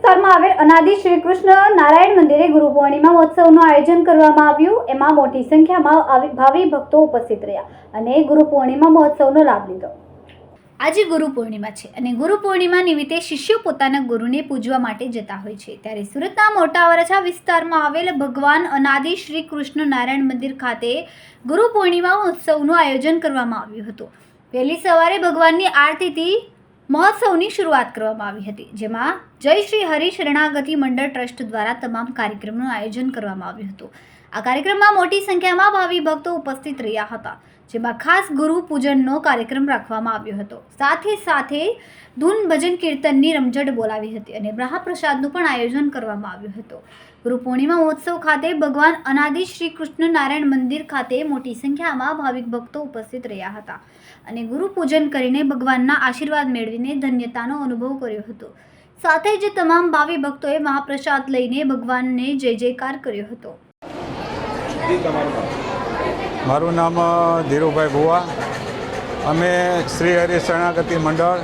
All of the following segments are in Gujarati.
વિસ્તારમાં આવેલ અનાદિ શ્રી કૃષ્ણ નારાયણ મંદિરે ગુરુ પૂર્ણિમા મહોત્સવનું આયોજન કરવામાં આવ્યું। એમાં મોટી સંખ્યામાં ભાવિ ભક્તો ઉપસ્થિત રહ્યા અને ગુરુ પૂર્ણિમા મહોત્સવનો લાભ લીધો। આજે ગુરુ પૂર્ણિમા છે અને ગુરુ પૂર્ણિમા નિમિત્તે શિષ્યો પોતાના ગુરુને પૂજવા માટે જતા હોય છે। ત્યારે સુરતના મોટા વરાછા વિસ્તારમાં આવેલ ભગવાન અનાદિ શ્રી કૃષ્ણ નારાયણ મંદિર ખાતે ગુરુ પૂર્ણિમા મહોત્સવનું આયોજન કરવામાં આવ્યું હતું। વહેલી સવારે ભગવાનની આરતીથી મહોત્સવની શરૂઆત કરવામાં આવી હતી, જેમાં જય શ્રી હરિ શરણાગતિ મંડળ ટ્રસ્ટ દ્વારા તમામ કાર્યક્રમનું આયોજન કરવામાં આવ્યું હતું। આ કાર્યક્રમમાં મોટી સંખ્યામાં ભાવિ ભક્તો ઉપસ્થિત રહ્યા હતા, જેમાં ખાસ ગુરુ પૂજનનો કાર્યક્રમ રાખવામાં આવ્યો હતો। સાથે ધૂન ભજન કીર્તનની રમઝટ બોલાવી હતી અને મહાપ્રસાદનું પણ આયોજન કરવામાં આવ્યું હતું। ગુરુ પૂર્ણિમા મહોત્સવ ખાતે ભગવાન અનાદિ શ્રી કૃષ્ણ નારાયણ મંદિર ખાતે મોટી સંખ્યામાં ભાવિક ભક્તો ઉપસ્થિત રહ્યા હતા અને ગુરુ પૂજન કરીને ભગવાનના આશીર્વાદ મેળવીને ધન્યતાનો અનુભવ કર્યો હતો। સાથે જ તમામ ભાવિ ભક્તોએ મહાપ્રસાદ લઈને ભગવાનને જય જયકાર કર્યો હતો। મારું નામ ધીરુભાઈ ભુવા। અમે શ્રી હરિ શરણાગતિ મંડળ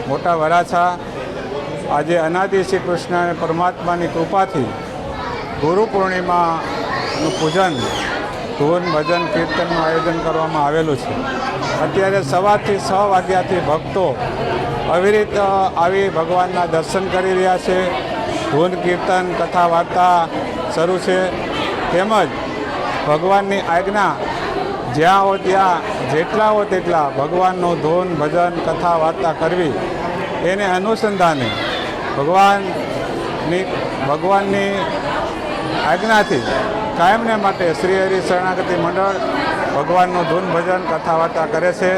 મોટા વરાછા આજે અનાદિ શ્રી કૃષ્ણ પરમાત્માની કૃપાથી ગુરુ પૂર્ણિમાનું પૂજન ધૂન ભજન કીર્તનનું આયોજન કરવામાં આવેલું છે। અત્યારે સવારથી 6 વાગ્યાથી ભક્તો અવિરત આવી ભગવાનના દર્શન કરી રહ્યા છે। ધૂન કીર્તન કથા વાર્તા શરૂ છે, તેમજ ભગવાનની આજ્ઞા જ્યાં હો ત્યાં જેટલા હો તેટલા ભગવાનનું ધૂન ભજન કથા વાર્તા કરવી, એને અનુસંધાને ભગવાનની આજ્ઞાથી કાયમને માટે શ્રી હરિ શરણાગતિ મંડળ ભગવાનનું ધૂન ભજન કથા વાર્તા કરે છે।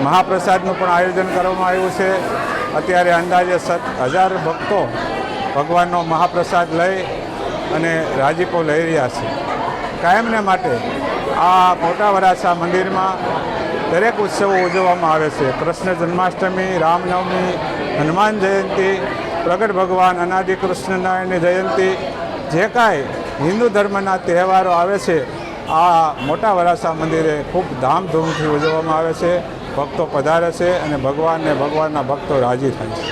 મહાપ્રસાદનું પણ આયોજન કરવામાં આવ્યું છે। અત્યારે અંદાજે 1000 ભક્તો ભગવાનનો મહાપ્રસાદ લઈ અને રાજીપો લઈ રહ્યા છે। કાયમને માટે આ મોટા વરાછા મંદિરમાં દરેક ઉત્સવો ઉજવવામાં આવે છે। કૃષ્ણ જન્માષ્ટમી, રામનવમી, હનુમાન જયંતિ, પ્રગટ ભગવાન અનાદિ કૃષ્ણ નારાયણની જયંતિ, જે કાંઈ હિન્દુ ધર્મના તહેવારો આવે છે આ મોટા વરાછા મંદિરે ખૂબ ધામધૂમથી ઉજવવામાં આવે છે। ભક્તો પધારે છે અને ભગવાનના ભક્તો રાજી થાય છે।